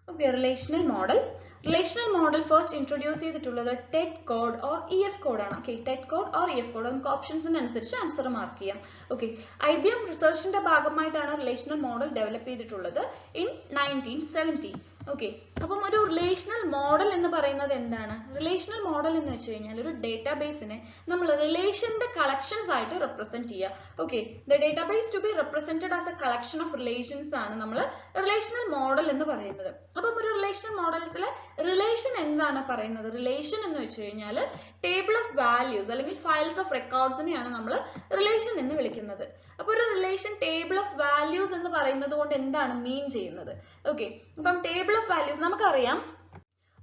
Okay, relational model. Relational model first introduce ചെയ്തിട്ടുള്ളത് TET code or EF code ആണ്. Okay, TET code or EF code നമുക്ക് ഓപ്ഷൻസിന് അനുസരിച്ച് answer mark ചെയ്യാം. Okay, IBM റിസർച്ചിന്റെ ഭാഗമായിട്ടാണ് relational model develop ചെയ്തിട്ടുള്ളത് in 1970. Okay, അപ്പം ഒരു റിലേഷണൽ മോഡൽ എന്ന് പറയുന്നത് എന്താണ്? റിലേഷണൽ മോഡൽ എന്ന് വെച്ച് കഴിഞ്ഞാൽ ഒരു ഡേറ്റാബേസിനെ നമ്മൾ റിലേഷന്റെ കളക്ഷൻസ് ആയിട്ട് റെപ്രസെന്റ് ചെയ്യുക. Okay, the database to be represented as a collection of relations ആണ് നമ്മൾ റിലേഷണൽ മോഡൽ എന്ന് പറയുന്നത്. അപ്പം ഒരു റിലേഷണൽ മോഡൽസിലെ റിലേഷൻ എന്താണ് പറയുന്നത്? റിലേഷൻ എന്ന് വെച്ച് കഴിഞ്ഞാൽ ടേബിൾ ഓഫ് വാല്യൂസ് അല്ലെങ്കിൽ ഫയൽസ് ഓഫ് റെക്കോർഡ്സിനെയാണ് നമ്മൾ റിലേഷൻ എന്ന് വിളിക്കുന്നത്. അപ്പൊ ഒരു റിലേഷൻ ടേബിൾ ഓഫ് വാല്യൂസ് എന്ന് പറയുന്നത് കൊണ്ട് എന്താണ് മീൻ ചെയ്യുന്നത്? ഓക്കെ, അപ്പം ടേബിൾ ഓഫ് വാല്യൂസ് നമുക്കറിയാം,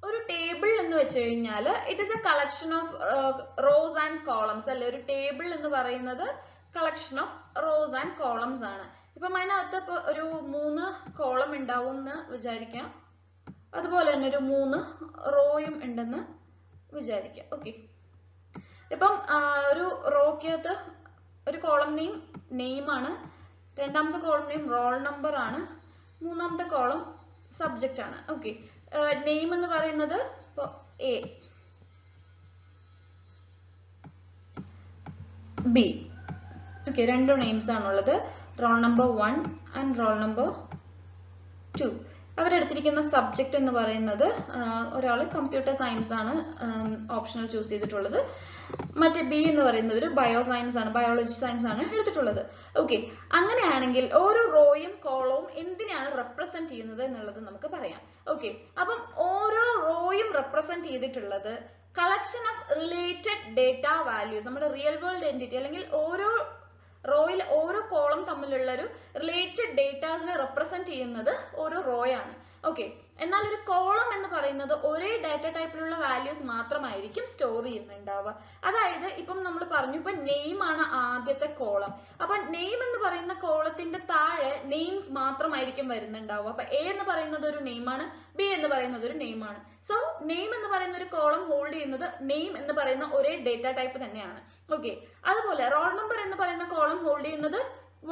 ഒരു ടേബിൾ എന്ന് വെച്ച് കഴിഞ്ഞാൽ it is A collection of rows and columns അല്ലെ. ഒരു ടേബിൾ എന്ന് പറയുന്നത് collection of rows and columns ആണ്. ഇപ്പം അതിനകത്ത് ഇപ്പൊ ഒരു 3 കോളം ഉണ്ടാവും എന്ന് വിചാരിക്കാം, അതുപോലെ തന്നെ ഒരു 3 റോയും ഉണ്ടെന്ന് വിചാരിക്കാം. ഓക്കെ, ഇപ്പം ഒരു റോക്കകത്ത് ഒരു കോളം നെയിം ആണ്, രണ്ടാമത്തെ കോളം നെയിം റോൾ നമ്പർ ആണ്, മൂന്നാമത്തെ കോളം സബ്ജക്റ്റ് ആണ്. ഓക്കെ, നെയിം എന്ന് പറയുന്നത് ഇപ്പൊ എ, ബി. ഓക്കെ, 2 നെയിംസ് ആണുള്ളത്, roll number 1 and roll number 2. അവരെടുത്തിരിക്കുന്ന സബ്ജക്റ്റ് എന്ന് പറയുന്നത് ഒരാൾ കമ്പ്യൂട്ടർ സയൻസ് ആണ് ഓപ്ഷണൽ ചൂസ് ചെയ്തിട്ടുള്ളത്, മറ്റേ ബി എന്ന് പറയുന്നത് ഒരു ബയോ സയൻസ് ആണ്, ബയോളജി സയൻസ് ആണ് എടുത്തിട്ടുള്ളത്. ഓക്കെ, അങ്ങനെയാണെങ്കിൽ ഓരോ റോയും കോളവും എന്തിനാണ് റെപ്രസെന്റ് ചെയ്യുന്നത് എന്നുള്ളത് നമുക്ക് പറയാം. ഓക്കെ, അപ്പം ഓരോ റോയും റെപ്രസെന്റ് ചെയ്തിട്ടുള്ളത് collection of related data values, നമ്മുടെ റിയൽ വേൾഡ് എൻറ്റിറ്റി അല്ലെങ്കിൽ ഓരോ റോയിൽ ഓരോ കോളം തമ്മിലുള്ള ഒരു റിലേറ്റഡ് ഡേറ്റാസിനെ റെപ്രസെന്റ് ചെയ്യുന്നത് ഓരോ റോയാണ്. ഓക്കെ, എന്നാൽ ഒരു കോളം എന്ന് പറയുന്നത് ഒരേ ഡാറ്റ ടൈപ്പിലുള്ള വാല്യൂസ് മാത്രമായിരിക്കും സ്റ്റോർ ചെയ്യുന്നുണ്ടാവുക. അതായത് ഇപ്പം നമ്മൾ പറഞ്ഞു, ഇപ്പൊ നെയിം ആണ് ആദ്യത്തെ കോളം, അപ്പൊ നെയിം എന്ന് പറയുന്ന കോളത്തിന്റെ താഴെ നെയിംസ് മാത്രമായിരിക്കും വരുന്നുണ്ടാവുക. അപ്പൊ എ എന്ന് പറയുന്നത് ഒരു നെയിമാണ്, ബി എന്ന് പറയുന്നത് ഒരു നെയിമാണ്. സോ നെയിം എന്ന് പറയുന്ന ഒരു കോളം ഹോൾഡ് ചെയ്യുന്നത് നെയിം എന്ന് പറയുന്ന ഒരേ ഡേറ്റ ടൈപ്പ് തന്നെയാണ്. ഓക്കെ, അതുപോലെ റോൾ നമ്പർ എന്ന് പറയുന്ന കോളം ഹോൾഡ് ചെയ്യുന്നത്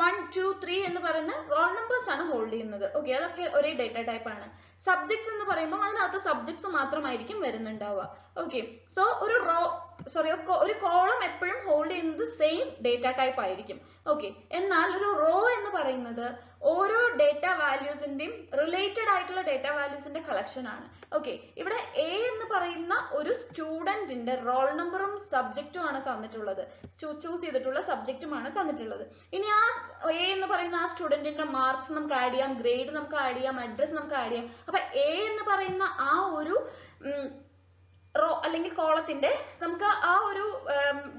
1, 2, 3 എന്ന് പറയുന്ന റോൾ നമ്പേഴ്സ് ആണ് ഹോൾഡ് ചെയ്യുന്നത്. ഓക്കെ, അതൊക്കെ ഒരേ ഡേറ്റ ടൈപ്പ് ആണ്. സബ്ജക്ട്സ് എന്ന് പറയുമ്പോൾ അതിനകത്ത് സബ്ജക്ട്സ് മാത്രമായിരിക്കും വരുന്നുണ്ടാവുക. ഓക്കെ, സോ ഒരു കോളം എപ്പോഴും ഹോൾഡ് ചെയ്യുന്നത് സെയിം ഡേറ്റ ടൈപ്പ് ആയിരിക്കും. ഓക്കെ, എന്നാൽ ഒരു റോ എന്ന് പറയുന്നത് ഓരോ ഡേറ്റ വാല്യൂസിന്റെയും റിലേറ്റഡ് ആയിട്ടുള്ള ഡേറ്റ വാല്യൂസിന്റെ കളക്ഷൻ ആണ്. ഓക്കെ, ഇവിടെ എ എന്ന് പറയുന്ന ഒരു സ്റ്റുഡന്റിന്റെ റോൾ നമ്പറും സബ്ജക്റ്റും ആണ് തന്നിട്ടുള്ളത്, ചൂസ് ചെയ്തിട്ടുള്ള സബ്ജക്റ്റുമാണ് തന്നിട്ടുള്ളത്. ഇനി ആ എ എന്ന് പറയുന്ന ആ സ്റ്റുഡന്റിന്റെ മാർക്സ് നമുക്ക് ആഡ് ചെയ്യാം, ഗ്രേഡ് നമുക്ക് ആഡ് ചെയ്യാം, അഡ്രസ് നമുക്ക് ആഡ് ചെയ്യാം. അപ്പൊ എ എന്ന് പറയുന്ന ആ ഒരു റോ അല്ലെങ്കിൽ കോളത്തിന്റെ നമുക്ക് ആ ഒരു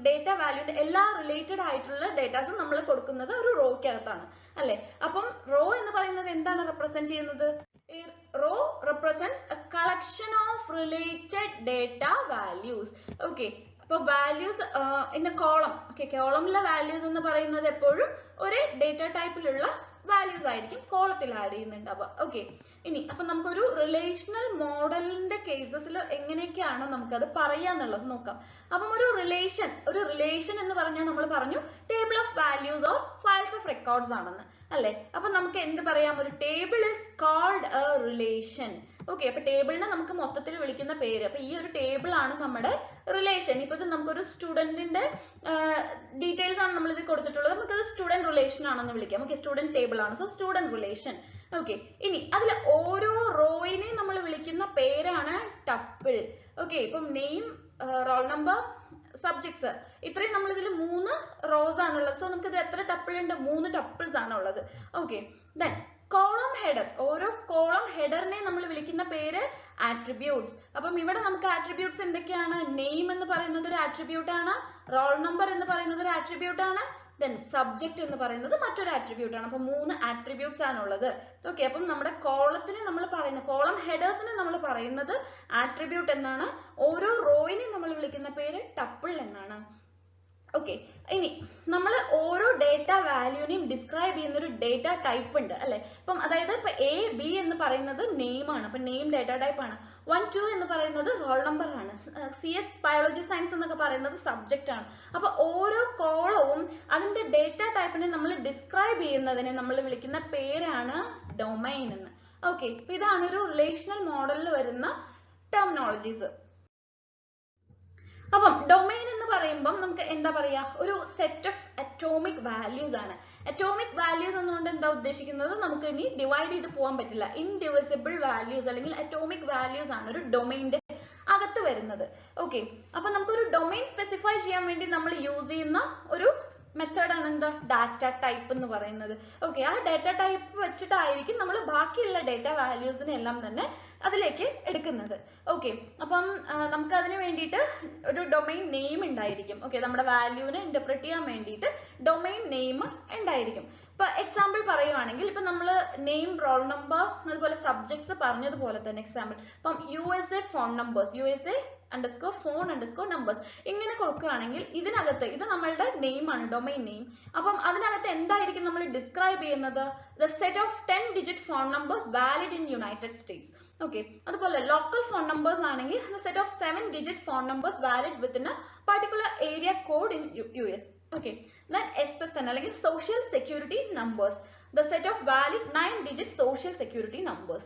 ഡേറ്റ വാല്യൂന്റെ എല്ലാ റിലേറ്റഡ് ആയിട്ടുള്ള ഡേറ്റാസും നമ്മൾ കൊടുക്കുന്നത് ഒരു റോയ്ക്കകത്താണ് അല്ലെ. അപ്പം റോ എന്ന് പറയുന്നത് എന്താണ് റെപ്രസെന്റ് ചെയ്യുന്നത്? Row represents a collection of related data values. Okay, അപ്പൊ values in a column. Okay, കോളമിലെ വാല്യൂസ് എന്ന് പറയുന്നത് എപ്പോഴും ഒരേ ഡേറ്റ ടൈപ്പിലുള്ള വാല്യൂസ് ആയിരിക്കും കോളത്തിൽ ആഡ് ചെയ്യുന്നുണ്ടാവുക. ഓക്കെ, ഇനി അപ്പൊ നമുക്കൊരു റിലേഷണൽ മോഡലിന്റെ കേസസിൽ എങ്ങനെയൊക്കെയാണ് നമുക്കത് പറയാന്നുള്ളത് നോക്കാം. അപ്പം ഒരു റിലേഷൻ എന്ന് പറഞ്ഞാൽ നമ്മൾ പറഞ്ഞു table of values or files of records ആണെന്ന് അല്ലെ. അപ്പൊ നമുക്ക് എന്ത് പറയാം? ഒരു table is called a relation. Okay, അപ്പൊ ടേബിളിനെ നമുക്ക് മൊത്തത്തിൽ വിളിക്കുന്ന പേര്, അപ്പൊ ഈ ഒരു ടേബിൾ ആണ് നമ്മുടെ റിലേഷൻ. ഇപ്പൊ ഇത് നമുക്കൊരു സ്റ്റുഡന്റിന്റെ ഡീറ്റെയിൽസ് ആണ് നമ്മൾ ഇത് കൊടുത്തിട്ടുള്ളത്, നമുക്കത് സ്റ്റുഡന്റ് റിലേഷൻ ആണെന്ന് വിളിക്കാം. ഓക്കെ, സ്റ്റുഡന്റ് ടേബിൾ ആണ്, സോ സ്റ്റുഡന്റ് റിലേഷൻ. ഓക്കെ, ഇനി അതിൽ ഓരോ റോയിനെ നമ്മൾ വിളിക്കുന്ന പേരാണ് ടപ്പിൾ. ഓക്കെ, ഇപ്പം നെയിം, റോൾ നമ്പർ, സബ്ജക്ട്സ്, ഇത്രയും നമ്മൾ ഇതിൽ 3 റോസ് ആണുള്ളത്. സോ നമുക്ക് ഇത് എത്ര ടപ്പിൾ ഉണ്ട്? 3 ടപ്പിൾസ് ആണ് ഉള്ളത്. ഓക്കെ, ദെൻ കോളം ഹെഡർ, ഓരോ കോളം ഹെഡറിനെ നമ്മൾ വിളിക്കുന്ന പേര് ആട്രിബ്യൂട്ട്സ്. അപ്പം ഇവിടെ നമുക്ക് ആട്രിബ്യൂട്ട്സ് എന്തൊക്കെയാണ്? നെയിം എന്ന് പറയുന്നത് ഒരു ആട്രിബ്യൂട്ട് ആണ്, റോൾ നമ്പർ എന്ന് പറയുന്നത് ഒരു ആട്രിബ്യൂട്ട് ആണ്, ദെൻ സബ്ജക്ട് എന്ന് പറയുന്നത് മറ്റൊരു ആട്രിബ്യൂട്ട് ആണ്. അപ്പൊ 3 ആട്രിബ്യൂട്ട്സ് ആണുള്ളത്. ഓക്കെ, അപ്പം നമ്മുടെ കോളത്തിന് നമ്മൾ പറയുന്ന കോളം ഹെഡേഴ്സിനെ നമ്മൾ പറയുന്നത് ആട്രിബ്യൂട്ട് എന്നാണ്, ഓരോ റോയിനെ നമ്മൾ വിളിക്കുന്ന പേര് ടപ്പിൾ എന്നാണ്. ഓക്കെ, ഇനി നമ്മൾ ഓരോ ഡേറ്റ വാല്യൂനെയും ഡിസ്ക്രൈബ് ചെയ്യുന്ന ഒരു ഡേറ്റ ടൈപ്പ് ഉണ്ട് അല്ലെ. അപ്പം അതായത് ഇപ്പൊ എ, ബി എന്ന് പറയുന്നത് നെയിം ആണ്, അപ്പൊ നെയിം ഡേറ്റ ടൈപ്പ് ആണ്. 1, 2 എന്ന് പറയുന്നത് റോൾ നമ്പർ ആണ്. CS ബയോളജി സയൻസ് എന്നൊക്കെ പറയുന്നത് സബ്ജക്റ്റ് ആണ്. അപ്പൊ ഓരോ കോളവും അതിന്റെ ഡേറ്റ ടൈപ്പിനെ നമ്മൾ ഡിസ്ക്രൈബ് ചെയ്യുന്നതിനെ നമ്മൾ വിളിക്കുന്ന പേരാണ് ഡൊമൈൻ എന്ന്. ഓക്കെ, അപ്പൊ ഇതാണ് ഒരു റിലേഷണൽ മോഡലിൽ വരുന്ന ടെർമിനോളജീസ്. അപ്പം ഡൊമൈൻ എന്ന് പറയുമ്പോൾ നമുക്ക് എന്താ പറയാ, ഒരു സെറ്റ് ഓഫ് അറ്റോമിക് വാല്യൂസ് ആണ്. അറ്റോമിക് വാല്യൂസ് എന്നുകൊണ്ട് എന്താ ഉദ്ദേശിക്കുന്നത്, നമുക്ക് ഇനി ഡിവൈഡ് ചെയ്ത് പോകാൻ പറ്റില്ല. ഇൻഡിവിസിബിൾ വാല്യൂസ് അല്ലെങ്കിൽ അറ്റോമിക് വാല്യൂസ് ആണ് ഒരു ഡൊമൈന്റെ അകത്ത് വരുന്നത്. ഓക്കെ, അപ്പൊ നമുക്കൊരു ഡൊമൈൻ സ്പെസിഫൈ ചെയ്യാൻ വേണ്ടി നമ്മൾ യൂസ് ചെയ്യുന്ന ഒരു മെത്തേഡ് ആണ് എന്താ, ഡാറ്റ ടൈപ്പ് എന്ന് പറയുന്നത്. ഓക്കെ, ആ ഡാറ്റ ടൈപ്പ് വെച്ചിട്ടായിരിക്കും നമ്മൾ ബാക്കിയുള്ള ഡാറ്റ വാല്യൂസിനെ എല്ലാം തന്നെ അതിലേക്ക് എടുക്കുന്നത്. ഓക്കെ, അപ്പം നമുക്ക് അതിന് വേണ്ടിയിട്ട് ഒരു ഡൊമൈൻ നെയിം ഉണ്ടായിരിക്കും. ഓക്കെ, നമ്മുടെ വാല്യൂവിനെ ഇന്റർപ്രറ്റ് ചെയ്യാൻ വേണ്ടിയിട്ട് ഡൊമൈൻ നെയിം ഉണ്ടായിരിക്കും. ഇപ്പൊ എക്സാമ്പിൾ പറയുവാണെങ്കിൽ ഇപ്പൊ നമ്മൾ നെയിം, റോൾ നമ്പർ, അതുപോലെ സബ്ജക്ട്സ് പറഞ്ഞതുപോലെ തന്നെ എക്സാമ്പിൾ ഇപ്പം USA phone numbers, USA _ phone _ numbers ഇങ്ങനെ കൊടുക്കുകയാണെങ്കിൽ ഇതിനകത്ത് ഇത് നമ്മളുടെ നെയിം ആണ്, ഡൊമൈൻ നെയിം. അപ്പം അതിനകത്ത് എന്തായിരിക്കും നമ്മൾ ഡിസ്ക്രൈബ് ചെയ്യുന്നത്, the set of 10 digit phone numbers valid in United States. Okay, അതുപോലെ ലോക്കൽ ഫോൺ നമ്പേഴ്സ് ആണെങ്കിൽ the set of 7 digit phone numbers valid within A particular area code in US. Okay, then SSN അല്ലെങ്കിൽ social security numbers, the set of valid 9 digit social security numbers.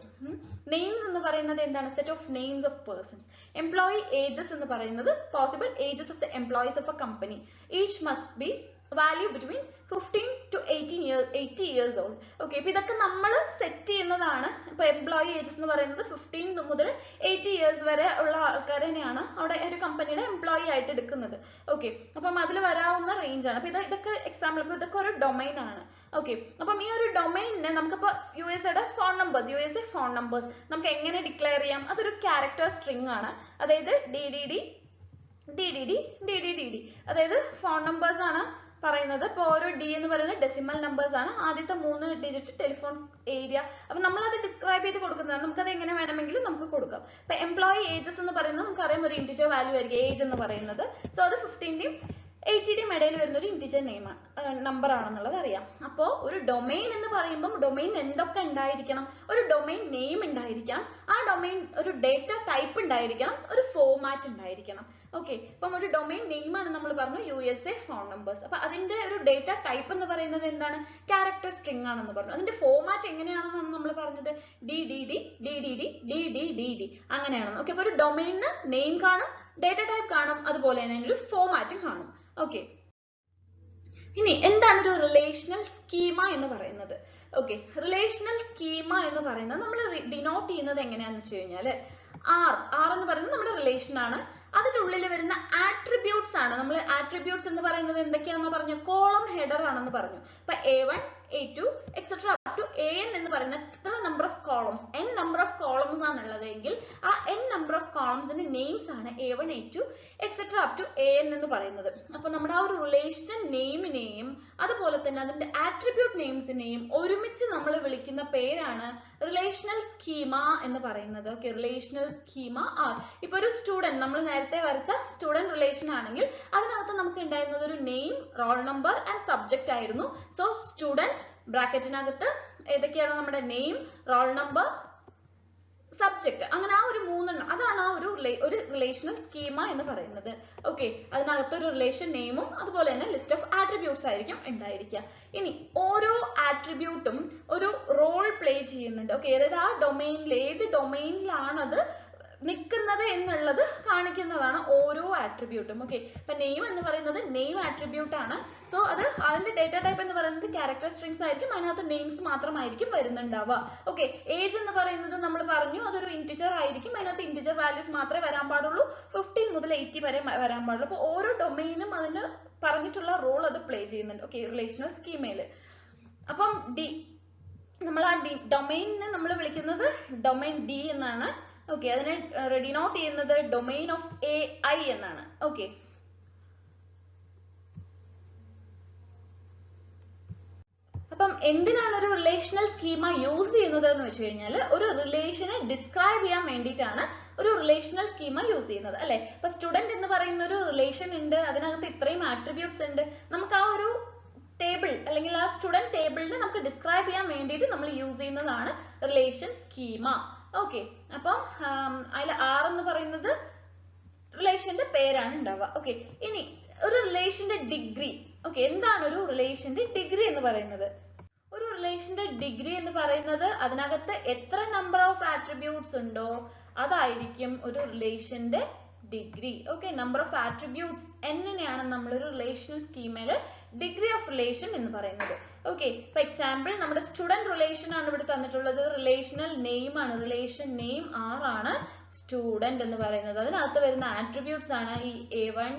Names എന്ന് പറയുന്നത് എന്താണ്, set of names of persons. Employee ages എന്ന് പറയുന്നത് possible ages of the employees of a company. Each must be value between 15 to 80 years old. Okay, ഇപ്പൊ ഇതൊക്കെ നമ്മൾ set ചെയ്യുന്നതാണ്. ഇപ്പൊ എംപ്ലോയി ഏജസ് എന്ന് പറയുന്നത് 15 മുതൽ 80 ഇയേഴ്സ് വരെ ഉള്ള ആൾക്കാരെയാണ് അവിടെ ഒരു കമ്പനിയുടെ എംപ്ലോയി ആയിട്ട് എടുക്കുന്നത്. ഓക്കെ, അപ്പം അതിൽ വരാവുന്ന റേഞ്ച് ആണ്. അപ്പൊ ഇതൊക്കെ എക്സാമ്പിൾ, ഇപ്പൊ ഇതൊക്കെ ഒരു ഡൊമൈൻ ആണ്. ഓക്കെ, അപ്പം ഈ ഒരു ഡൊമൈനിനെ നമുക്കിപ്പോ USA ഫോൺ നമ്പേഴ്സ് നമുക്ക് എങ്ങനെ ഡിക്ലെയർ ചെയ്യാം, അതൊരു ക്യാരക്ടർ സ്ട്രിങ് ആണ്. അതായത് DDD അതായത് ഫോൺ നമ്പേഴ്സ് ആണ് പറയുന്നത്. ഇപ്പൊ ഓരോ D എന്ന് പറയുന്നത് ഡെസിമൽ നമ്പേഴ്സ് ആണ്, ആദ്യത്തെ 3 ഡിജിറ്റ് ടെലിഫോൺ ഏരിയ. അപ്പൊ നമ്മൾ അത് ഡിസ്ക്രൈബ് ചെയ്ത് കൊടുക്കുന്നതാണ്, നമുക്കത് എങ്ങനെ വേണമെങ്കിലും നമുക്ക് കൊടുക്കാം. ഇപ്പൊ എംപ്ലോയി ഏജസ് എന്ന് പറയുന്നത് നമുക്കറിയാം ഒരു ഇന്റിജർ വാല്യൂ ആയിരിക്കും ഏജ് എന്ന് പറയുന്നത്. സോ അത് 15ന്റെയും 80ന്റെയും ഇടയിൽ വരുന്ന ഒരു ഇന്റിജർ നമ്പർ ആണെന്നുള്ളത് അറിയാം. അപ്പോൾ ഒരു ഡൊമൈൻ എന്ന് പറയുമ്പോൾ ഡൊമൈൻ എന്തൊക്കെ ഉണ്ടായിരിക്കണം, ഒരു ഡൊമൈൻ നെയിം ഉണ്ടായിരിക്കണം, ആ ഡൊമൈൻ ഒരു ഡേറ്റ ടൈപ്പ് ഉണ്ടായിരിക്കണം, ഒരു ഫോർമാറ്റ് ഉണ്ടായിരിക്കണം. ഓക്കെ, ഇപ്പം ഒരു ഡൊമൈൻ നെയിം ആണ് നമ്മൾ പറഞ്ഞു USA ഫോൺ നമ്പേഴ്സ്. അപ്പൊ അതിന്റെ ഒരു ഡേറ്റ ടൈപ്പ് എന്ന് പറയുന്നത് എന്താണ്, ക്യാരക്ടർ സ്ട്രിങ് ആണെന്ന് പറഞ്ഞു. അതിന്റെ ഫോർമാറ്റ് എങ്ങനെയാണെന്നാണ് നമ്മൾ പറഞ്ഞത്, DDD അങ്ങനെയാണെന്ന്. ഓക്കെ, അപ്പൊ ഒരു ഡൊമൈനിന് നെയിം കാണും, ഡേറ്റ ടൈപ്പ് കാണും, അതുപോലെ തന്നെ ഒരു ഫോർമാറ്റും കാണും. ഓക്കെ, ഇനി എന്താണ് ഒരു റിലേഷണൽ സ്കീമ എന്ന് പറയുന്നത്. ഓക്കെ, റിലേഷണൽ സ്കീമ എന്ന് പറയുന്നത് നമ്മൾ ഡിനോട്ട് ചെയ്യുന്നത് എങ്ങനെയാന്ന് വെച്ച് കഴിഞ്ഞാൽ R എന്ന് പറയുന്നത് നമ്മുടെ റിലേഷൻ ആണ്. അതിന്റെ ഉള്ളിൽ വരുന്ന ആട്രിബ്യൂട്ട്സ് ആണ്. നമ്മൾ ആട്രിബ്യൂട്ട്സ് എന്ന് പറയുന്നത് എന്തൊക്കെയാണെന്ന് പറഞ്ഞു, കോളം ഹെഡർ ആണെന്ന് പറഞ്ഞു. ഇപ്പൊ A1 A2 etc up to AN എന്ന് പറയുന്ന ഇത്ര number of columns, n number of columns ആണുള്ളതെങ്കിൽ ആ n നമ്പർ ഓഫ് കോളംസിന്റെ നെയിംസ് ആണ് A1 A2 etc up to AN എന്ന് പറയുന്നത്. അപ്പൊ നമ്മുടെ ആ ഒരു റിലേഷൻ നെയിമിനെയും അതുപോലെ തന്നെ അതിന്റെ ആട്രിബ്യൂട്ട് നെയിംസിനെയും ഒരുമിച്ച് നമ്മൾ വിളിക്കുന്ന പേരാണ് റിലേഷണൽ സ്കീമ എന്ന് പറയുന്നത്. Okay, relational schema R. ഇപ്പൊ ഒരു സ്റ്റുഡന്റ്, നമ്മൾ നേരത്തെ വരച്ച സ്റ്റുഡന്റ് റിലേഷൻ ആണെങ്കിൽ അതിനകത്ത് നമുക്ക് ഉണ്ടായിരുന്നത് ഒരു name, roll number and subject ആയിരുന്നു. സോ സ്റ്റുഡന്റ് ബ്രാക്കറ്റിനകത്ത് ഏതൊക്കെയാണ് നമ്മുടെ നെയിം, റോൾ നമ്പർ, സബ്ജക്ട്, അങ്ങനെ ആ ഒരു 3 എണ്ണം, അതാണ് ആ ഒരു റിലേഷണൽ സ്കീമ എന്ന് പറയുന്നത്. ഓക്കെ, അതിനകത്ത് ഒരു റിലേഷൻ നെയിമും അതുപോലെ തന്നെ ലിസ്റ്റ് ഓഫ് ആട്രിബ്യൂട്ട്സ് ആയിരിക്കും ഉണ്ടായിരിക്കുക. ഇനി ഓരോ ആട്രിബ്യൂട്ടും ഒരു റോൾ പ്ലേ ചെയ്യുന്നുണ്ട്. ഓക്കെ, അതായത് ആ ഡൊമൈനിൽ ഏത് ഡൊമൈനിലാണ് അത് നിൽക്കുന്നത് എന്നുള്ളത് കാണിക്കുന്നതാണ് ഓരോ ആട്രിബ്യൂട്ടും. ഓക്കെ, ഇപ്പൊ നെയിം എന്ന് പറയുന്നത് നെയിം ആട്രിബ്യൂട്ട് ആണ്. സോ അത് അതിന്റെ ഡേറ്റ ടൈപ്പ് എന്ന് പറയുന്നത് ക്യാരക്ടർ സ്ട്രിങ്സ് ആയിരിക്കും, അതിനകത്ത് നെയിംസ് മാത്രമായിരിക്കും വരുന്നുണ്ടാവുക. ഓക്കെ, ഏജ് എന്ന് പറയുന്നത് നമ്മൾ പറഞ്ഞു അതൊരു ഇന്റിജർ ആയിരിക്കും, അതിനകത്ത് ഇന്റിജർ വാല്യൂസ് മാത്രമേ വരാൻ പാടുള്ളൂ, 15 മുതൽ 80 വരെ വരാൻ പാടുള്ളൂ. അപ്പൊ ഓരോ ഡൊമൈനും അതിന് പറഞ്ഞിട്ടുള്ള റോൾ അത് പ്ലേ ചെയ്യുന്നുണ്ട്. ഓക്കെ, റിലേഷണൽ സ്കീമയില്. അപ്പം നമ്മൾ ആ ഡൊമൈനിനെ നമ്മൾ വിളിക്കുന്നത് ഡൊമൈൻ D എന്നാണ്. ഓക്കെ, അതിനെ ഡിനോട്ട് ചെയ്യുന്നത് ഡൊമൈൻ ഓഫ് AI എന്നാണ്. ഓക്കെ, അപ്പം എന്തിനാണ് ഒരു റിലേഷണൽ സ്കീമ യൂസ് ചെയ്യുന്നത് എന്ന് വെച്ച് കഴിഞ്ഞാൽ ഒരു റിലേഷനെ ഡിസ്ക്രൈബ് ചെയ്യാൻ വേണ്ടിയിട്ടാണ് ഒരു റിലേഷണൽ സ്കീമ യൂസ് ചെയ്യുന്നത്, അല്ലെ. ഇപ്പൊ സ്റ്റുഡന്റ് എന്ന് പറയുന്ന ഒരു റിലേഷൻ ഉണ്ട്, അതിനകത്ത് ഇത്രയും ആട്രിബ്യൂട്ട്സ് ഉണ്ട്. നമുക്ക് ആ ഒരു ടേബിൾ അല്ലെങ്കിൽ ആ സ്റ്റുഡന്റ് ടേബിളിനെ നമുക്ക് ഡിസ്ക്രൈബ് ചെയ്യാൻ വേണ്ടിയിട്ട് നമ്മൾ യൂസ് ചെയ്യുന്നതാണ് റിലേഷൻ സ്കീമ. ഓക്കെ, അപ്പം അതിൽ R എന്ന് പറയുന്നത് റിലേഷന്റെ പേരാണ് ഉണ്ടാവുക. ഓക്കെ, ഇനി ഒരു റിലേഷന്റെ ഡിഗ്രി. ഓക്കെ, എന്താണ് ഒരു റിലേഷന്റെ ഡിഗ്രി എന്ന് പറയുന്നത്? ഒരു റിലേഷന്റെ ഡിഗ്രി എന്ന് പറയുന്നത് അതിനകത്ത് എത്ര നമ്പർ ഓഫ് ആട്രിബ്യൂട്ട്സ് ഉണ്ടോ അതായിരിക്കും ഒരു റിലേഷന്റെ degree. Okay, number of attributes എന്നിനെയാണ് നമ്മൾ ഒരു റിലേഷണൽ സ്കീമയിൽ ഡിഗ്രി ഓഫ് റിലേഷൻ എന്ന് പറയുന്നത്. ഓക്കെ, ഇപ്പൊ എക്സാമ്പിൾ നമ്മുടെ സ്റ്റുഡന്റ് റിലേഷൻ ആണ് ഇവിടെ തന്നിട്ടുള്ളത്. റിലേഷണൽ നെയിം ആണ്, റിലേഷൻ നെയിം ആണ് സ്റ്റുഡന്റ് എന്ന് പറയുന്നത്. അതിനകത്ത് വരുന്ന ആട്രിബ്യൂട്ട്സ് ആണ് ഈ A1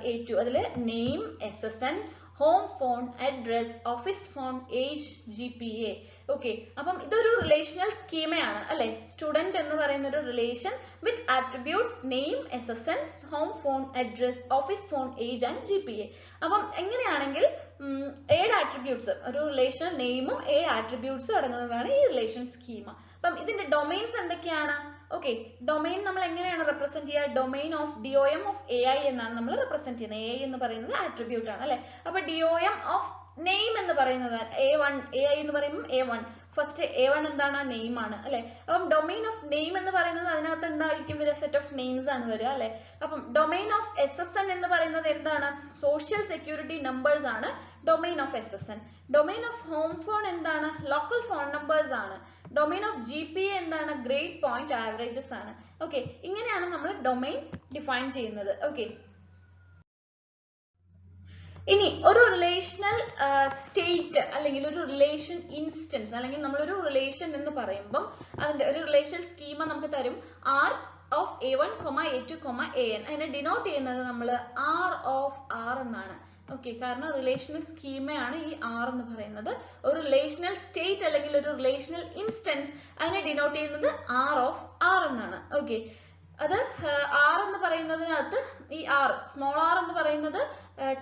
A2. അതിൽ name, SSN, home phone, address, office phone, age, GPA. Okay, അപ്പം ഇതൊരു റിലേഷണൽ സ്കീമയാണ് അല്ലെ. സ്റ്റുഡന്റ് എന്ന് പറയുന്ന ഒരു relation with attributes name, SSN, home phone, address, office phone, age and GPA. അപ്പം എങ്ങനെയാണെങ്കിൽ 7 ആട്രിബ്യൂട്ട്സ്, ഒരു റിലേഷൻ നെയിമും 7 ആട്രിബ്യൂട്ട്സും അടങ്ങുന്നതാണ് ഈ റിലേഷൻ സ്കീമ. അപ്പം ഇതിന്റെ ഡൊമൈൻസ് എന്തൊക്കെയാണ്? ഓക്കെ, ഡൊമൈൻ നമ്മൾ എങ്ങനെയാണ് റെപ്രസെന്റ് ചെയ്യുക? Domain of DOM of AI എന്നാണ് നമ്മൾ റെപ്രസെന്റ് ചെയ്യുന്നത്. AI എന്ന് പറയുന്നത് ആട്രിബ്യൂട്ട് ആണ് അല്ലെ. അപ്പൊ DOM ഓഫ് നെയിം എന്ന് പറയുന്നത് A1, AI എന്ന് പറയുമ്പോൾ A1, ഫസ്റ്റ് A1 എന്താണ്? നെയിം ആണ് അല്ലെ. അപ്പം ഡൊമൈൻ ഓഫ് നെയിം എന്ന് പറയുന്നത് അതിനകത്ത് എന്തായിരിക്കും വരിക? സെറ്റ് ഓഫ് നെയിംസ് ആണ് വരിക അല്ലെ. അപ്പം ഡൊമൈൻ ഓഫ് SSN എന്ന് പറയുന്നത് എന്താണ്? സോഷ്യൽ സെക്യൂരിറ്റി നമ്പേഴ്സ് ആണ് domain of SSN. Domain of home phone എന്താണ്? ലോക്കൽ ഫോൺ നമ്പേഴ്സ് ആണ്. ഡൊമൈൻ ഓഫ് GPA എന്താണ്? ഗ്രേഡ് പോയിന്റ് ആവറേജസ് ആണ്. ഓക്കെ, ഇങ്ങനെയാണ് നമ്മൾ ഡൊമൈൻ ഡിഫൈൻ ചെയ്യുന്നത്. ഓക്കെ, ഇനി ഒരു റിലേഷണൽ സ്റ്റേറ്റ് അല്ലെങ്കിൽ ഒരു റിലേഷൻ ഇൻസ്റ്റൻസ് അല്ലെങ്കിൽ നമ്മളൊരു റിലേഷൻ എന്ന് പറയുമ്പോൾ അതിന്റെ ഒരു റിലേഷൻ സ്കീമ നമുക്ക് തരും. R of A1, A2, AN. അതിനെ ഡിനോട്ട് ചെയ്യുന്നത് നമ്മൾ R of R എന്നാണ്. ഓക്കെ, കാരണം റിലേഷണൽ സ്കീമയാണ് ഈ R എന്ന് പറയുന്നത്. ഒരു റിലേഷണൽ സ്റ്റേറ്റ് അല്ലെങ്കിൽ ഒരു റിലേഷണൽ ഇൻസ്റ്റൻസ് അതിനെ ഡിനോട്ട് ചെയ്യുന്നത് R of R എന്നാണ്. ഓക്കെ, അത് R എന്ന് പറയുന്നതിനകത്ത് ഈ R, സ്മോൾ r എന്ന് പറയുന്നത്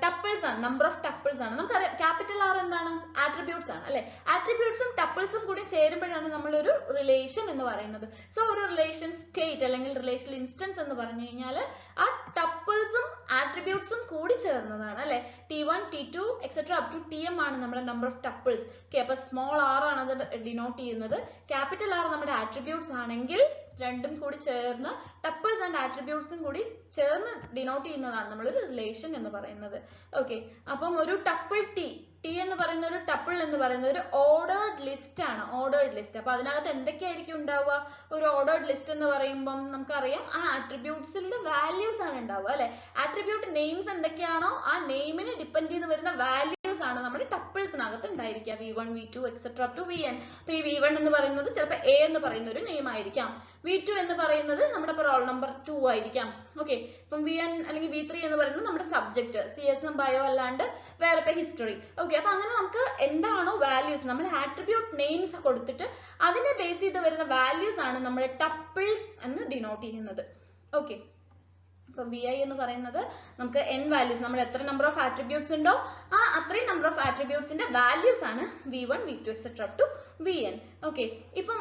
ടപ്പിൾസ് ആണ്, നമ്പർ ഓഫ് ടപ്പിൾസ് ആണ്. നമുക്കറിയാം ക്യാപിറ്റൽ R എന്താണ്? ആട്രിബ്യൂട്ട്സ് ആണ് അല്ലെ. ആട്രിബ്യൂട്ട്സും ടപ്പിൾസും കൂടി ചേരുമ്പോഴാണ് നമ്മളൊരു റിലേഷൻ എന്ന് പറയുന്നത്. സോ ഒരു റിലേഷൻ സ്റ്റേറ്റ് അല്ലെങ്കിൽ റിലേഷൻ ഇൻസ്റ്റൻസ് എന്ന് പറഞ്ഞു കഴിഞ്ഞാൽ ആ ടപ്പിൾസും ആട്രിബ്യൂട്ട്സും കൂടി ചേർന്നതാണ് അല്ലെ. T1, T2 etcetera up to TM ആണ് നമ്മുടെ നമ്പർ ഓഫ് ടപ്പിൾസ്. ഓക്കെ, അപ്പൊ സ്മോൾ r ആണ് അത് ഡിനോട്ട് ചെയ്യുന്നത്. ക്യാപിറ്റൽ R നമ്മുടെ ആട്രിബ്യൂട്ട്സ് ആണെങ്കിൽ രണ്ടും കൂടി ചേർന്ന് ടപ്പിൾസ് ആൻഡ് ആട്രിബ്യൂട്ട്സും കൂടി ചേർന്ന് ഡിനോട്ട് ചെയ്യുന്നതാണ് നമ്മളൊരു റിലേഷൻ എന്ന് പറയുന്നത്. ഓക്കെ, അപ്പം ഒരു ടപ്പിൾ T എന്ന് പറയുന്ന ഒരു ടപ്പിൾ എന്ന് പറയുന്നത് ഒരു ഓർഡേർഡ് ലിസ്റ്റ് ആണ്. Ordered list. അപ്പൊ അതിനകത്ത് എന്തൊക്കെയായിരിക്കും ഉണ്ടാവുക? ഒരു ഓർഡേർഡ് ലിസ്റ്റ് എന്ന് പറയുമ്പോൾ നമുക്കറിയാം ആ ആട്രിബ്യൂട്ട്സിന്റെ വാല്യൂസ് ആണ് ഉണ്ടാവുക അല്ലെ. ആട്രിബ്യൂട്ട് നെയിംസ് എന്തൊക്കെയാണോ ആ നെയിമിനെ ഡിപ്പെൻഡ് ചെയ്ത് വരുന്ന വാല്യൂസ് ആണ് നമ്മുടെ ടപ്പിൾസിനകത്ത് ഉണ്ടായിരിക്കുക. V1, V2 etcetera up to VN. അപ്പൊ ഈ V1 എന്ന് പറയുന്നത് ചിലപ്പോൾ A എന്ന് പറയുന്ന ഒരു നെയിം ആയിരിക്കാം. V2 എന്ന് പറയുന്നത് നമ്മുടെ റോൾ നമ്പർ 2 ആയിരിക്കാം. ഓക്കെ, ഇപ്പം VN അല്ലെങ്കിൽ V3 എന്ന് പറയുന്നത് നമ്മുടെ സബ്ജക്ട്, CS ബയോ അല്ലാണ്ട് വേറെ ഇപ്പൊ ഹിസ്റ്ററി. ഓക്കെ, അപ്പൊ അങ്ങനെ നമുക്ക് എന്താണോ വാല്യൂസ് നമ്മൾ ആട്രിബ്യൂട്ട് നെയിംസ് കൊടുത്തിട്ട് അതിനെ ബേസ് ചെയ്ത് വരുന്ന വാല്യൂസ് ആണ് നമ്മുടെ ടപ്പിൾസ് എന്ന് ഡിനോട്ട് ചെയ്യുന്നത്. ഓക്കെ, ഇപ്പൊ VI എന്ന് പറയുന്നത് നമുക്ക് n വാല്യൂസ്, നമ്മൾ എത്ര നമ്പർ ഓഫ് ആട്രിബ്യൂട്ട്സ് ഉണ്ടോ ആ അത്രയും നമ്പർ ഓഫ് ആട്രിബ്യൂട്ട്സിന്റെ വാല്യൂസ് ആണ് V1, V2 etcetera up to VN. Okay, ഇപ്പം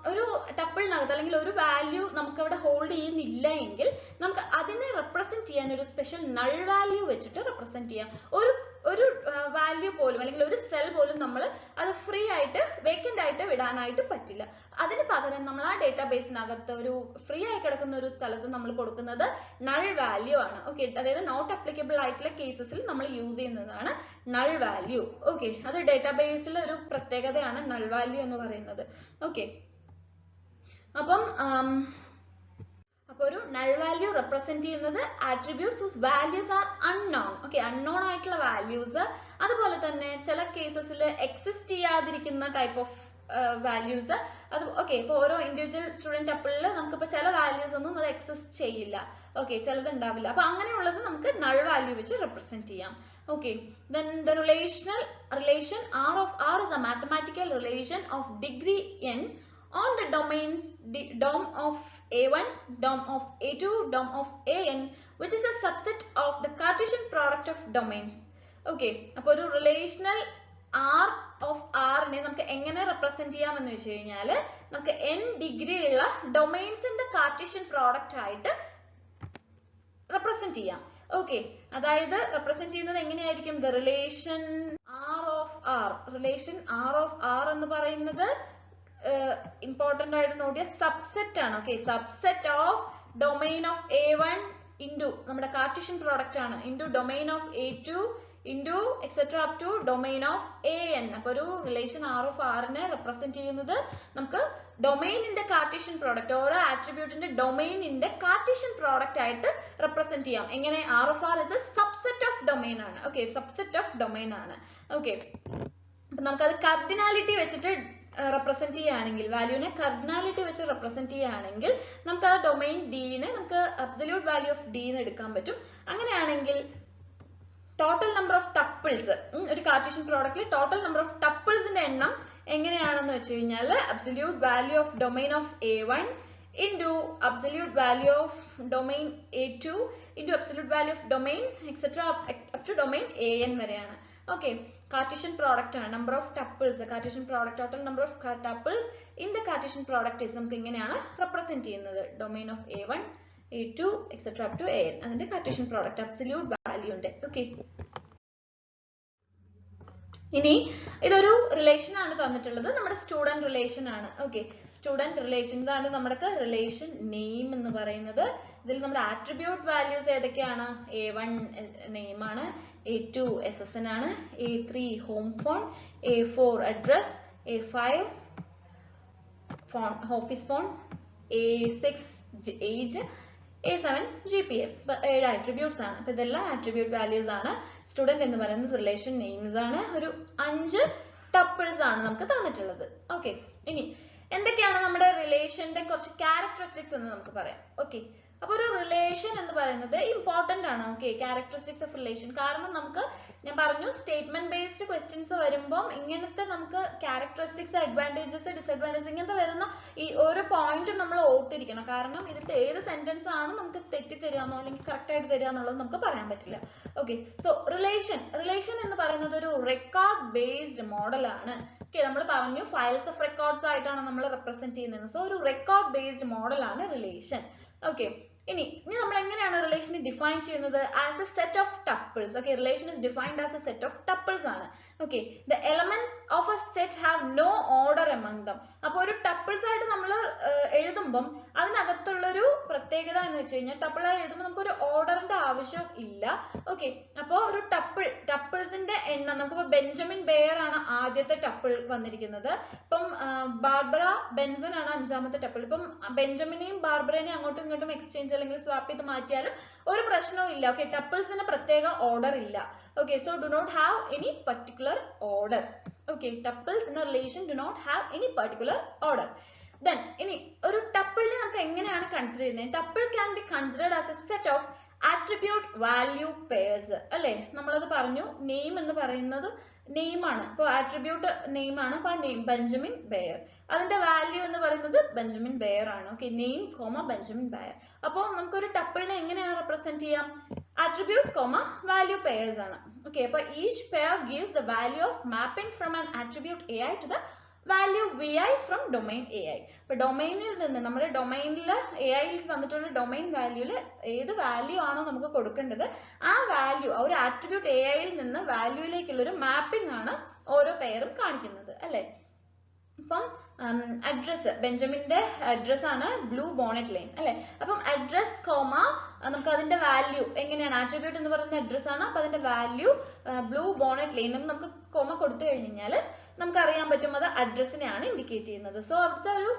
ഒരു ടപ്പിളിനകത്ത് അല്ലെങ്കിൽ ഒരു വാല്യൂ നമുക്ക് അവിടെ ഹോൾഡ് ചെയ്യുന്നില്ല എങ്കിൽ നമുക്ക് അതിനെ റെപ്രസെന്റ് ചെയ്യാൻ ഒരു സ്പെഷ്യൽ നൾ വാല്യൂ വെച്ചിട്ട് റെപ്രസെന്റ് ചെയ്യാം. ഒരു വാല്യൂ പോലും അല്ലെങ്കിൽ ഒരു സെൽ പോലും നമ്മൾ അത് ഫ്രീ ആയിട്ട് വേക്കന്റ് ആയിട്ട് വിടാനായിട്ട് പറ്റില്ല. അതിന് പകരം നമ്മൾ ആ ഡേറ്റാബേസിനകത്ത് ഒരു ഫ്രീ ആയി കിടക്കുന്ന ഒരു സ്ഥലത്ത് നമ്മൾ കൊടുക്കുന്നത് നൾ വാല്യൂ ആണ്. ഓക്കെ, അതായത് നോട്ട് അപ്ലിക്കബിൾ ആയിട്ടുള്ള കേസസിൽ നമ്മൾ യൂസ് ചെയ്യുന്നതാണ് നൾ വാല്യൂ. ഓക്കെ, അത് ഡേറ്റാബേസിൽ ഒരു പ്രത്യേകതയാണ് നൾ വാല്യൂ എന്ന് പറയുന്നത്. ഓക്കെ, അപ്പം ഒരു നൾ വാല്യൂ റെപ്രസെന്റ് ചെയ്യുന്നത് attributes whose values are unknown. Okay, unknown ആയിട്ടുള്ള വാല്യൂസ്, അതുപോലെ തന്നെ ചില കേസസിൽ എക്സിസ്റ്റ് ചെയ്യാതിരിക്കുന്ന ടൈപ്പ് ഓഫ് വാല്യൂസ്. അത് ഓക്കെ, ഇപ്പൊ ഓരോ ഇൻഡിവിജ്വൽ സ്റ്റുഡന്റ് ടപ്പിളിൽ നമുക്കിപ്പോ ചില വാല്യൂസ് ഒന്നും അത് എക്സിസ്റ്റ് ചെയ്യില്ല. ഓക്കെ, ചിലത് ഉണ്ടാവില്ല. അപ്പൊ അങ്ങനെയുള്ളത് നമുക്ക് നൾ വാല്യൂ വെച്ച് റെപ്രസെന്റ് ചെയ്യാം. Okay, then the relation R of R is a mathematical relation of degree n on the domains dom of A1, dom of A2, dom of AN, which is a subset of the Cartesian product of domains. Okay, അപ്പോൾ ഒരു relational R of R നെ നമുക്ക് എങ്ങനെ represent ചെയ്യാം എന്ന് വെച്ച് കഴിഞ്ഞാൽ നമുക്ക് n ഡിഗ്രി ഉള്ള ഡൊമൈൻസിന്റെ കാർട്ടീഷ്യൻ പ്രോഡക്റ്റ് ആയിട്ട് റെപ്രസെന്റ് ചെയ്യാം. ഓക്കെ, അതായത് റെപ്രസെന്റ് ചെയ്യുന്നത് എങ്ങനെയായിരിക്കും? The relation R of R. Relation R of R എന്ന് പറയുന്നത് ഇമ്പോർട്ടന്റ് ആയിട്ട് നോക്കിയ സബ്സെറ്റ് ആണ്. Okay, subset of domain of A1 into നമ്മുടെ കാർട്ടീഷ്യൻ പ്രോഡക്റ്റ് ആണ് into domain of A2 into etc up to domain of an. അപ്പോൾ ഒരു relation R of R നെ represent ചെയ്യുന്നത് നമുക്ക് ഡൊമൈനിന്റെ കാർട്ടീഷ്യൻ പ്രോഡക്റ്റ്, ഓരോ ആട്രിബ്യൂട്ടിന്റെ ഡൊമൈനിന്റെ കാർട്ടീഷ്യൻ പ്രോഡക്റ്റ് ആയിട്ട് റെപ്രസെന്റ് ചെയ്യാം. എങ്ങനെ? R of R is a subset of domain ആണ്. ഓക്കെ, സബ്സെറ്റ് ഓഫ് ഡൊമൈൻ ആണ്. ഓക്കെ, അപ്പൊ നമുക്കത് കർഡിനാലിറ്റി വെച്ചിട്ട് റെപ്രസെന്റ് ചെയ്യുകയാണെങ്കിൽ, വാല്യൂനെ കർഡിനാലിറ്റി വെച്ച് റെപ്രസെന്റ് ചെയ്യുകയാണെങ്കിൽ നമുക്ക് ആ ഡൊമൈൻ ഡിനെ നമുക്ക് അബ്സല്യൂട്ട് വാല്യൂ ഓഫ് ഡി എന്ന് എടുക്കാൻ പറ്റും. അങ്ങനെയാണെങ്കിൽ ടോട്ടൽ നമ്പർ ഓഫ് ടപ്പിൾസ്, ഒരു കാർട്ടീഷ്യൻ പ്രോഡക്റ്റിൽ ടോട്ടൽ നമ്പർ ഓഫ് ടപ്പിൾസിന്റെ എണ്ണം എങ്ങനെയാണെന്ന് വെച്ച് കഴിഞ്ഞാൽ absolute value of domain of A1 into absolute value of domain A2 into absolute value of domain etc up to domain AN വരെയാണ്. ഓക്കെ, കാർട്ടീഷ്യൻ പ്രോഡക്റ്റ് ആണ്. Number of tuples, Cartesian product, total number of tuples in the Cartesian product നമുക്ക് ഇങ്ങനെയാണ് represent ചെയ്യുന്നത്. Domain of A1 A2 etc up to AN, അതിന്റെ Cartesian product absolute value ഉണ്ട്. Okay, ഇനി ഇതൊരു relation ആണ് തന്നിട്ടുള്ളത്, നമ്മുടെ സ്റ്റുഡന്റ് റിലേഷൻ ആണ്. ഓക്കെ, സ്റ്റുഡന്റ് റിലേഷൻ, ഇതാണ് നമ്മുടെ റിലേഷൻ നെയിം എന്ന് പറയുന്നത്. ഇതിൽ നമ്മുടെ ആട്രിബ്യൂട്ട് വാല്യൂസ് ഏതൊക്കെയാണ്? A1 നെയിം ആണ്, A2 SSN ആണ്, A3 home phone, A4 address, A5 office phone, A6 age, A7 GPA. 7 attributes ആണ്. അപ്പൊ ഇതെല്ലാം ആട്രിബ്യൂട്ട് വാല്യൂസ് ആണ്. സ്റ്റുഡന്റ് എന്ന് പറയുന്നത് റിലേഷൻ നെയിംസ് ആണ്. ഒരു 5 ടപ്പിൾസ് ആണ് നമുക്ക് തന്നിട്ടുള്ളത്. ഓക്കെ, ഇനി എന്തൊക്കെയാണ് നമ്മുടെ റിലേഷന്റെ കുറച്ച് ക്യാരക്ടറിസ്റ്റിക്സ് എന്ന് നമുക്ക് പറയാം. ഓക്കെ, അപ്പൊ ഒരു റിലേഷൻ എന്ന് പറയുന്നത് ഇമ്പോർട്ടന്റ് ആണ്. Okay, characteristics of relation. കാരണം നമുക്ക്, ഞാൻ പറഞ്ഞു, സ്റ്റേറ്റ്മെന്റ് ബേസ്ഡ് ക്വസ്റ്റ്യൻസ് വരുമ്പോൾ ഇങ്ങനത്തെ നമുക്ക് ക്യാരക്ടറിസ്റ്റിക്സ്, അഡ്വാൻറ്റേജസ്, ഡിസഡ്വാൻറ്റേജസ്, ഇങ്ങനത്തെ വരുന്ന ഈ ഓരോ പോയിന്റും നമ്മൾ ഓർത്തിരിക്കണം. കാരണം ഇതിലത്തെ ഏത് സെന്റൻസ് ആണ് നമുക്ക് തെറ്റി തരാന്നോ അല്ലെങ്കിൽ കറക്റ്റ് ആയിട്ട് തരിക എന്നുള്ളത് നമുക്ക് പറയാൻ പറ്റില്ല. ഓക്കെ, സോ റിലേഷൻ എന്ന് പറയുന്നത് ഒരു റെക്കോർഡ് ബേസ്ഡ് മോഡൽ ആണ്. ഓക്കെ, നമ്മൾ പറഞ്ഞു ഫയൽസ് ഓഫ് റെക്കോർഡ്സ് ആയിട്ടാണ് നമ്മൾ റെപ്രസെന്റ് ചെയ്യുന്നത്. സോ ഒരു റെക്കോർഡ് ബേസ്ഡ് മോഡൽ ആണ് റിലേഷൻ. ഓക്കെ, ഇനി നമ്മൾ എങ്ങനെയാണ് റിലേഷനെ ഡിഫൈൻ ചെയ്യുന്നത്? As a set of tuples. Okay, relation is defined as a set of tuples ആണ്. Okay, the elements of a set have no order among them. അപ്പൊ ഒരു tuples ആയിട്ട് നമ്മൾ എഴുതുമ്പം അതിനകത്തുള്ള ഒരു പ്രത്യേകത എന്ന് വെച്ച് കഴിഞ്ഞാൽ, ടപ്പിളായി എഴുതുമ്പോൾ നമുക്ക് ഒരു ഓർഡറിന്റെ ആവശ്യം ഇല്ല. ഓക്കെ, അപ്പോ ഒരു ടപ്പിൾസിന്റെ എണ്ണം നമുക്കിപ്പോ ബെഞ്ചമിൻ ബെയർ ആണ് ആദ്യത്തെ ടപ്പിൾ വന്നിരിക്കുന്നത്. ഇപ്പം ബാർബറ ബെൻസൺ ആണ് 5ാമത്തെ ടപ്പിൾ. ഇപ്പം ബെഞ്ചമിനെയും ബാർബറേനെയും അങ്ങോട്ടും ഇങ്ങോട്ടും എക്സ്ചേഞ്ച് അല്ലെങ്കിൽ സ്വാപ്പ് ചെയ്ത് മാറ്റിയാലും ഒരു പ്രശ്നവും ഇല്ല. ഓക്കെ, ടപ്പിൾസിന് പ്രത്യേക ഓർഡർ ഇല്ല. Okay, so do not have any particular order. Okay, tuples in a relation do not have any particular order. Then ഇനി ഒരു ടപ്പിളിനെ നമുക്ക് എങ്ങനെയാണ് കൺസിഡർ ചെയ്യുന്നത്? Tuple can be considered as a set of attribute value pairs. അല്ലെ, നമ്മളത് പറഞ്ഞു. Name എന്ന് പറയുന്നത് നെയിം ആണ്. ഇപ്പോൾ ആട്രിബ്യൂട്ട് നെയിം ആണ്. അപ്പൊ ആ നെയിം ബെഞ്ചമിൻ ബെയർ, അതിന്റെ വാല്യൂ എന്ന് പറയുന്നത് ബെഞ്ചമിൻ ബെയർ ആണ്. Okay, name comma Benjamin Bayer. അപ്പോൾ നമുക്കൊരു ടപ്പിളിനെ എങ്ങനെയാണ് റെപ്രസെന്റ് ചെയ്യാം? ആട്രിബ്യൂട്ട് കോമ വാല്യൂ പെയർസ് ആണ്. ഓക്കെ, അപ്പൊ each pair gives the value of mapping from an attribute AI to the value VI from domain AI. ഇപ്പൊ ഡൊമൈനിൽ നിന്ന്, നമ്മുടെ ഡൊമൈനിൽ AI തന്നിട്ടുള്ള ഡൊമൈൻ വാല്യൂല് ഏത് വാല്യൂ ആണോ നമുക്ക് കൊടുക്കേണ്ടത്, ആ വാല്യൂ, ആ ഒരു ആട്രിബ്യൂട്ട് AI നിന്ന് വാല്യൂയിലേക്കുള്ള ഒരു മാപ്പിംഗ് ആണ് ഓരോ പെയറും കാണിക്കുന്നത്. അല്ലെ, ഇപ്പം അഡ്രസ്, ബെഞ്ചമിന്റെ അഡ്രസ് ആണ് ബ്ലൂ ബോണറ്റ് ലൈൻ. അല്ലെ, അപ്പം അഡ്രസ് കോമ നമുക്ക് അതിന്റെ വാല്യൂ എങ്ങനെയാണ്? ആട്രിബ്യൂട്ട് എന്ന് പറയുന്ന അഡ്രസ് ആണ്. അപ്പൊ അതിന്റെ വാല്യൂ ബ്ലൂ ബോണറ്റ് ലൈൻ എന്ന് നമുക്ക് കോമ കൊടുത്തു കഴിഞ്ഞാൽ നമുക്ക് അറിയാൻ പറ്റും അത് അഡ്രസ്സിനെയാണ് ഇൻഡിക്കേറ്റ് ചെയ്യുന്നത്. സോ അവിടുത്തെ ഒരു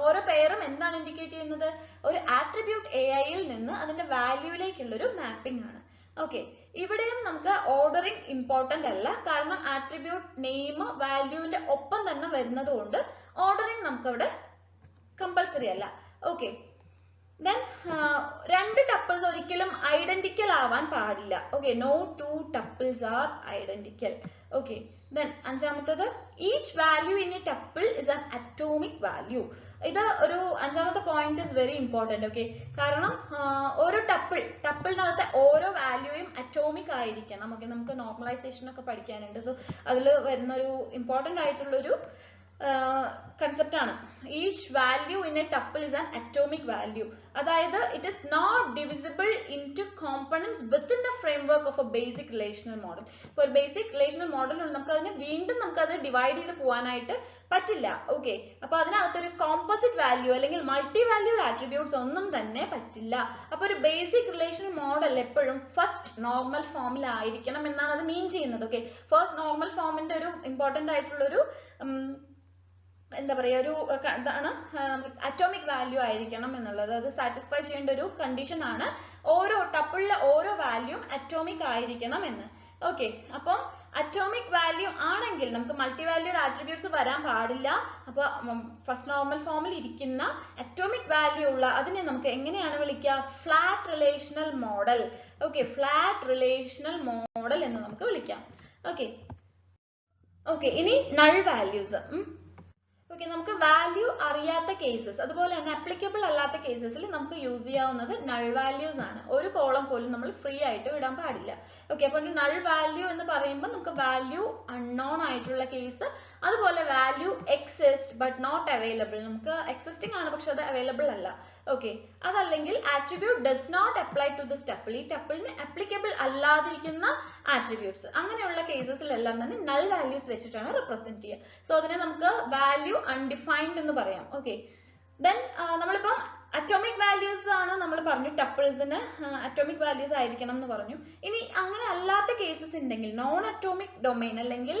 ഓരോ പെയറും എന്താണ് ഇൻഡിക്കേറ്റ് ചെയ്യുന്നത്? ഒരു ആട്രിബ്യൂട്ട് AI നിന്ന് അതിന്റെ വാല്യൂയിലേക്കുള്ള ഒരു മാപ്പിംഗ് ആണ്. ഓക്കെ, ഇവിടെയും നമുക്ക് ഓർഡറിങ് ഇമ്പോർട്ടന്റ് അല്ല. കാരണം ആട്രിബ്യൂട്ട് നെയിം വാല്യൂവിന്റെ ഒപ്പം തന്നെ വരുന്നത് കൊണ്ട് ഓർഡറിങ് നമുക്ക് അവിടെ കമ്പൽസറി അല്ല. ഓക്കെ, ദെൻ 2 ടപ്പിൾസ് ഒരിക്കലും ഐഡന്റിക്കൽ ആവാൻ പാടില്ല. Okay, no 2 tuples are identical. Okay, then 5ാമത്തത്, each value in a tuple is an atomic value. ഇത് ഒരു 5ാമത്തെ point is very important. Okay, കാരണം ഓരോ ടപ്പിളിനകത്തെ ഓരോ വാല്യൂയും അറ്റോമിക് ആയിരിക്കണം. ഓക്കെ, നമുക്ക് നോർമലൈസേഷൻ ഒക്കെ പഠിക്കാനുണ്ട്. സോ അതിൽ വരുന്ന ഒരു ഇമ്പോർട്ടന്റ് ആയിട്ടുള്ളൊരു concept ആണ്. Each value in a tuple is an atomic value. അതായത് it is not divisible into components within the framework of a basic relational model. ഇപ്പോൾ ഒരു basic relational model ഉണ്ട്, നമുക്ക് അതിനെ വീണ്ടും നമുക്ക് അത് ഡിവൈഡ് ചെയ്ത് പോകാനായിട്ട് പറ്റില്ല. ഓക്കെ, അപ്പൊ അതിനകത്തൊരു കോമ്പോസിറ്റ് വാല്യൂ അല്ലെങ്കിൽ മൾട്ടി വാല്യൂഡ് ആട്രിബ്യൂട്ട്സ് ഒന്നും തന്നെ പറ്റില്ല. അപ്പൊ ഒരു ബേസിക് റിലേഷണൽ മോഡൽ എപ്പോഴും ഫസ്റ്റ് നോർമൽ ഫോമിലായിരിക്കണം എന്നാണ് അത് മീൻ ചെയ്യുന്നത്. ഓക്കെ, ഫസ്റ്റ് നോർമൽ ഫോമിന്റെ ഒരു ഇമ്പോർട്ടന്റ് ആയിട്ടുള്ള ഒരു എന്താ പറയുക, ഒരു ഇതാണ് അറ്റോമിക് വാല്യൂ ആയിരിക്കണം എന്നുള്ളത്. അത് സാറ്റിസ്ഫൈ ചെയ്യേണ്ട ഒരു കണ്ടീഷൻ ആണ്. ഓരോ ടപ്പിളിലെ ഓരോ വാല്യൂം അറ്റോമിക് ആയിരിക്കണം എന്ന്. ഓക്കെ, അപ്പം അറ്റോമിക് വാല്യൂ ആണെങ്കിൽ നമുക്ക് മൾട്ടി വാല്യൂഡ് ആട്രിബ്യൂട്ട്സ് വരാൻ പാടില്ല. അപ്പൊ ഫസ്റ്റ് നോർമൽ ഫോമിൽ ഇരിക്കുന്ന അറ്റോമിക് വാല്യൂ ഉള്ള അതിനെ നമുക്ക് എങ്ങനെയാണ് വിളിക്കുക? Flat relational model. Okay, flat relational model എന്ന് നമുക്ക് വിളിക്കാം. ഓക്കെ, ഇനി നൾ വാല്യൂസ്. ഓക്കെ, നമുക്ക് വാല്യൂ അറിയാത്ത കേസസ് അതുപോലെ തന്നെ അപ്ലിക്കബിൾ അല്ലാത്ത കേസസിൽ നമുക്ക് യൂസ് ചെയ്യാവുന്നത് നൾ വാല്യൂസ് ആണ്. ഒരു കോളം പോലും നമ്മൾ ഫ്രീ ആയിട്ട് വിടാൻ പാടില്ല. ഓക്കെ, അപ്പോൾ നൾ വാല്യൂ എന്ന് പറയുമ്പോൾ നമുക്ക് വാല്യൂ അൺനോൺ ആയിട്ടുള്ള കേസ്, അതുപോലെ value exist but not available, നമുക്ക് എക്സിസ്റ്റിംഗ് ആണ് പക്ഷെ അത് അവൈലബിൾ അല്ല. ഓക്കെ, അതല്ലെങ്കിൽ attribute does not apply to this tuple, ഈ ടപ്പിളിന് അപ്ലിക്കബിൾ അല്ലാതിരിക്കുന്ന ആട്രിബ്യൂട്ട്സ്, അങ്ങനെയുള്ള കേസസിലെല്ലാം തന്നെ നൾ വാല്യൂസ് വെച്ചിട്ടാണ് റെപ്രസെന്റ് ചെയ്യുക. സോ അതിനെ നമുക്ക് വാല്യൂ അൺഡിഫൈൻഡ് എന്ന് പറയാം. ഓക്കെ, ദെൻ നമ്മളിപ്പം അറ്റോമിക് വാല്യൂസ് ആണ് നമ്മൾ പറഞ്ഞു, ടപ്പിൾസിന് അറ്റോമിക് വാല്യൂസ് ആയിരിക്കണം എന്ന് പറഞ്ഞു. ഇനി അങ്ങനെ അല്ലാത്ത കേസസ് ഉണ്ടെങ്കിൽ നോൺ അറ്റോമിക് ഡൊമൈൻ അല്ലെങ്കിൽ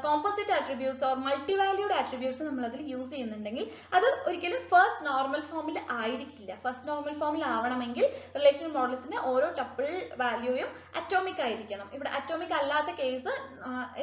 composite attributes or multi valued attributes നമ്മൾ അതിൽ യൂസ് ചെയ്യുന്നുണ്ടെങ്കിൽ അത് ഒരിക്കലും ഫസ്റ്റ് നോർമൽ ഫോമിൽ ആയിരിക്കില്ല. ഫസ്റ്റ് നോർമൽ ഫോമിൽ ആവണമെങ്കിൽ റിലേഷണൽ മോഡൽസിന് ഓരോ ടപ്പിൾ വാല്യൂയും അറ്റോമിക് ആയിരിക്കണം. ഇവിടെ അറ്റോമിക് അല്ലാത്ത case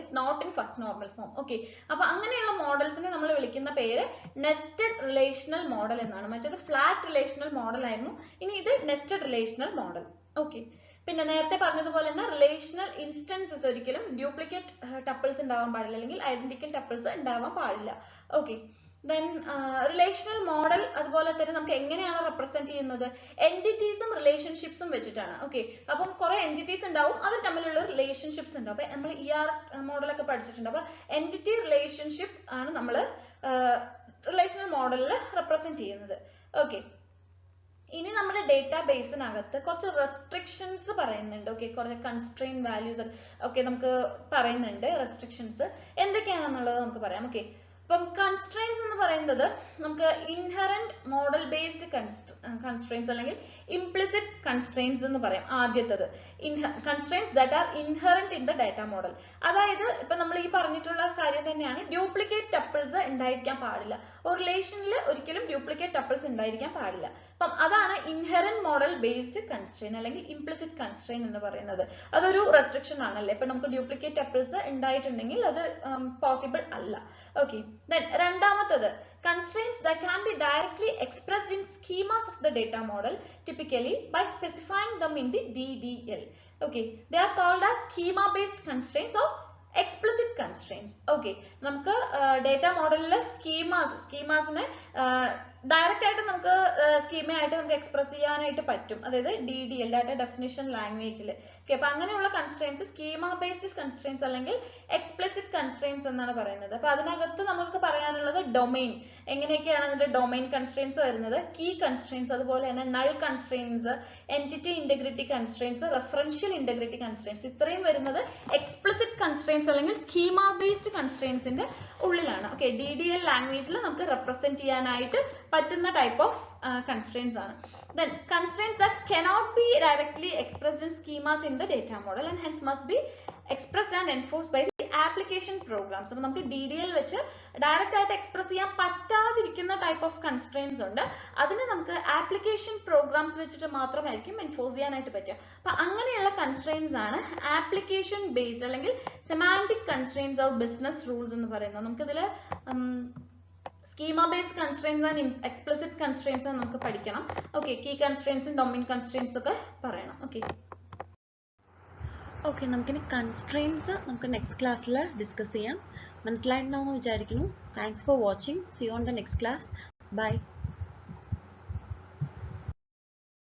is not in first normal form. Okay, അപ്പൊ അങ്ങനെയുള്ള മോഡൽസിനെ നമ്മൾ വിളിക്കുന്ന പേര് നെസ്റ്റഡ് റിലേഷണൽ മോഡൽ എന്നാണ്. മറ്റേത് ഫ്ലാറ്റ് റിലേഷണൽ മോഡൽ ആയിരുന്നു, ഇനി ഇത് നെസ്റ്റഡ് റിലേഷണൽ മോഡൽ. ഓക്കെ, പിന്നെ നേരത്തെ പറഞ്ഞതുപോലെ തന്നെ റിലേഷണൽ ഇൻസ്റ്റൻസസ് ഒരിക്കലും ഡ്യൂപ്ലിക്കേറ്റ് ടപ്പിൾസ് ഉണ്ടാവാൻ പാടില്ല അല്ലെങ്കിൽ ഐഡന്റിക്കൽ ടപ്പിൾസ് ഉണ്ടാവാൻ പാടില്ല. ഓക്കെ, ദെൻ റിലേഷണൽ മോഡൽ അതുപോലെ തന്നെ നമുക്ക് എങ്ങനെയാണ് റെപ്രസെന്റ് ചെയ്യുന്നത്? എൻറ്റിറ്റീസും റിലേഷൻഷിപ്സും വെച്ചിട്ടാണ്. ഓക്കെ, അപ്പം കുറെ എൻറ്റിറ്റീസ് ഉണ്ടാവും, അവർ തമ്മിലുള്ള റിലേഷൻഷിപ്സ് ഉണ്ടാവും. അപ്പൊ നമ്മൾ മോഡലൊക്കെ പഠിച്ചിട്ടുണ്ട്. അപ്പൊ എൻറ്റിറ്റി റിലേഷൻഷിപ്പ് ആണ് നമ്മൾ റിലേഷണൽ മോഡലിൽ റെപ്രസെന്റ് ചെയ്യുന്നത്. ഓക്കെ, ഇനി നമ്മുടെ ഡേറ്റാബേസിനകത്ത് കുറച്ച് റെസ്ട്രിക്ഷൻസ് പറയുന്നുണ്ട്. ഓക്കെ, കുറച്ച് കൺസ്ട്രെയിൻ വാല്യൂസ് ഒക്കെ നമുക്ക് പറയുന്നുണ്ട്. റെസ്ട്രിക്ഷൻസ് എന്തൊക്കെയാണെന്നുള്ളത് നമുക്ക് പറയാം. ഓക്കെ, അപ്പം കൺസ്ട്രെയിൻസ് എന്ന് പറയുന്നത് നമുക്ക് ഇൻഹെറന്റ് മോഡൽ ബേസ്ഡ് കൺസ്ട്രെയിൻസ് അല്ലെങ്കിൽ ഇംപ്ലിസിറ്റ് കൺസ്ട്രെയിൻസ് എന്ന് പറയാം. ആദ്യത്തത് constraints that are inherent in the data model. അതായത് ഇപ്പൊ നമ്മൾ ഈ പറഞ്ഞിട്ടുള്ള കാര്യം തന്നെയാണ്, ഡ്യൂപ്ലിക്കേറ്റ് ടപ്പിൾസ് ഉണ്ടായിരിക്കാൻ പാടില്ല. ഒരു റിലേഷനിൽ ഒരിക്കലും ഡ്യൂപ്ലിക്കേറ്റ് ടപ്പിൾസ് ഉണ്ടായിരിക്കാൻ പാടില്ല. അപ്പം അതാണ് ഇൻഹെറന്റ് മോഡൽ ബേസ്ഡ് കൺസ്ട്രെയിൻ അല്ലെങ്കിൽ ഇംപ്ലിസിറ്റ് കൺസ്ട്രെയിൻ എന്ന് പറയുന്നത്. അതൊരു റെസ്ട്രിക്ഷൻ ആണല്ലേ. ഇപ്പൊ നമുക്ക് ഡ്യൂപ്ലിക്കേറ്റ് ടപ്പിൾസ് ഉണ്ടായിട്ടുണ്ടെങ്കിൽ അത് പോസിബിൾ അല്ല. ഓക്കെ, then രണ്ടാമത്തത് constraints that can be directly expressed in schemas of the data model, typically by specifying them in the DDL. Okay, they are called as schema based constraints or explicit constraints. Okay, നമുക്ക് data മോഡലിലെ സ്കീമാസിനെ direct ആയിട്ട് നമുക്ക് സ്കീമയായിട്ട് നമുക്ക് express ചെയ്യാനായിട്ട് പറ്റും. അതായത് DDL, data definition ലാംഗ്വേജിൽ. Okay, അപ്പൊ അങ്ങനെയുള്ള കൺസ്ട്രെയിൻസ് സ്കീമ ബേസ്ഡ് കൺസ്ട്രെയിൻസ് അല്ലെങ്കിൽ എക്സ്പ്ലിസിറ്റ് കൺസ്ട്രെയിൻസ് എന്നാണ് പറയുന്നത്. അപ്പൊ അതിനകത്ത് നമുക്ക് പറയാനുള്ളത് ഡൊമൈൻ, എങ്ങനെയൊക്കെയാണ് അതിന്റെ ഡൊമൈൻ കൺസ്ട്രെയിൻസ് വരുന്നത്, കീ കൺസ്ട്രെയിൻസ്, അതുപോലെ തന്നെ null constraints, entity integrity constraints, referential integrity constraints, ഇത്രയും വരുന്നത് എക്സ്പ്ലിസിറ്റ് കൺസ്ട്രെയിൻസ് അല്ലെങ്കിൽ സ്കീമ ബേസ്ഡ് കൺസ്ട്രെയിൻസിന്റെ ഉള്ളിലാണ്. ഓക്കെ, DDL ലാംഗ്വേജിൽ നമുക്ക് റെപ്രസെന്റ് ചെയ്യാനായിട്ട് പറ്റുന്ന ടൈപ്പ് ഓഫ് constraints ആണ്. Then constraints that cannot be directly expressed in schemas in the data model and hence must be expressed and enforced by the application programs. അപ്പോൾ നമുക്ക് DDL വെച്ച് direct ആയിട്ട് express ചെയ്യാൻ പറ്റാതിരിക്കുന്ന type of constraints ഉണ്ട്. അതിന് നമുക്ക് application programmes വെച്ചിട്ട് മാത്രമായിരിക്കും എൻഫോഴ്സ് ചെയ്യാനായിട്ട് പറ്റുക. അപ്പൊ അങ്ങനെയുള്ള കൺസ്ട്രെയിൻസ് ആണ് ആപ്ലിക്കേഷൻ ബേസ്ഡ് അല്ലെങ്കിൽ semantic constraints or business rules എന്ന് പറയുന്നത്. നമുക്കിതില് schema based constraints and explicit constraints നമുക്ക് പഠിക്കണം. ഓക്കെ, കീ കൺസ്ട്രെയിൻസും ഡൊമൈൻ കൺസ്ട്രെയിൻസും ഒക്കെ പറയണം. ഓക്കെ, നമുക്കിനി കൺസ്ട്രെയിൻസ് നമുക്ക് നെക്സ്റ്റ് ക്ലാസ്സിൽ ഡിസ്കസ് ചെയ്യാം. മനസ്സിലായിട്ടുണ്ടാവുമെന്ന് വിചാരിക്കുന്നു. Thanks for watching. See you on the next class. By.